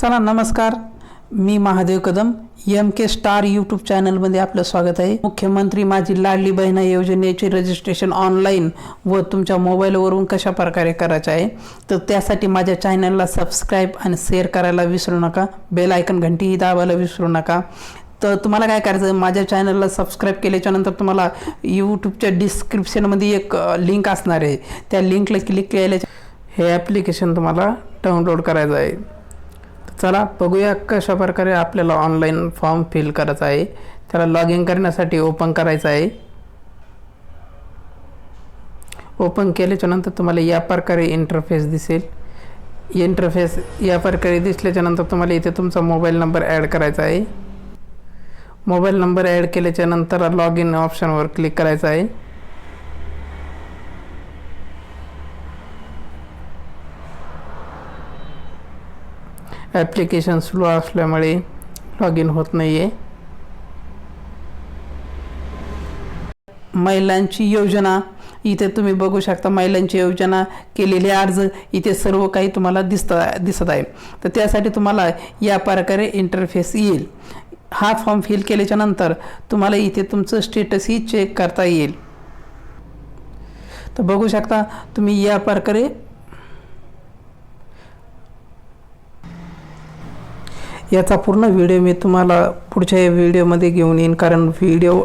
चला नमस्कार, मी Mahadev Kadam MK star YouTube चॅनलमध्ये आपलं स्वागत आहे। मुख्यमंत्री माझी लाडली बहीण योजनेचे रजिस्ट्रेशन ऑनलाईन व तुमच्या मोबाईलवरून कशा प्रकारे करायचे आहे, तर त्यासाठी माझ्या चॅनलला सबस्क्राईब आणि शेअर करायला विसरू नका, बेल आयकन घंटीही दाबायला विसरू नका। तर तुम्हाला काय करायचं, माझ्या चॅनलला सबस्क्राईब केल्याच्यानंतर तुम्हाला यूट्यूबच्या डिस्क्रिप्शनमध्ये एक लिंक असणार आहे, त्या लिंकला क्लिक केल्याच्या हे ॲप्लिकेशन तुम्हाला डाउनलोड करायचं आहे। चला बघूया कशा प्रकारे आपल्याला ऑनलाईन फॉर्म फिल करायचा आहे। त्याला लॉग इन करण्यासाठी ओपन करायचं आहे। ओपन केल्याच्यानंतर तुम्हाला या प्रकारे इंटरफेस दिसेल। इंटरफेस या प्रकारे दिसल्याच्यानंतर तुम्हाला इथे तुमचा मोबाईल नंबर ॲड करायचा आहे। मोबाईल नंबर ॲड केल्याच्यानंतर लॉग इन ऑप्शनवर क्लिक करायचं आहे। ॲप्लिकेशन स्लो असल्यामुळे लॉग इन होत नाही आहे। महिलांची योजना इथे तुम्ही बघू शकता, महिलांची योजना केलेले अर्ज इथे सर्व काही तुम्हाला दिसत आहे। तर त्यासाठी तुम्हाला या प्रकारे इंटरफेस येईल। हा फॉर्म फिल केल्याच्या नंतर तुम्हाला इथे तुमचं स्टेटसही चेक करता येईल। तर बघू शकता तुम्ही या प्रकारे याचा पूर्ण व्हिडिओ मी तुम्हाला पुढच्या व्हिडिओमध्ये घेऊन येईन, कारण व्हिडिओ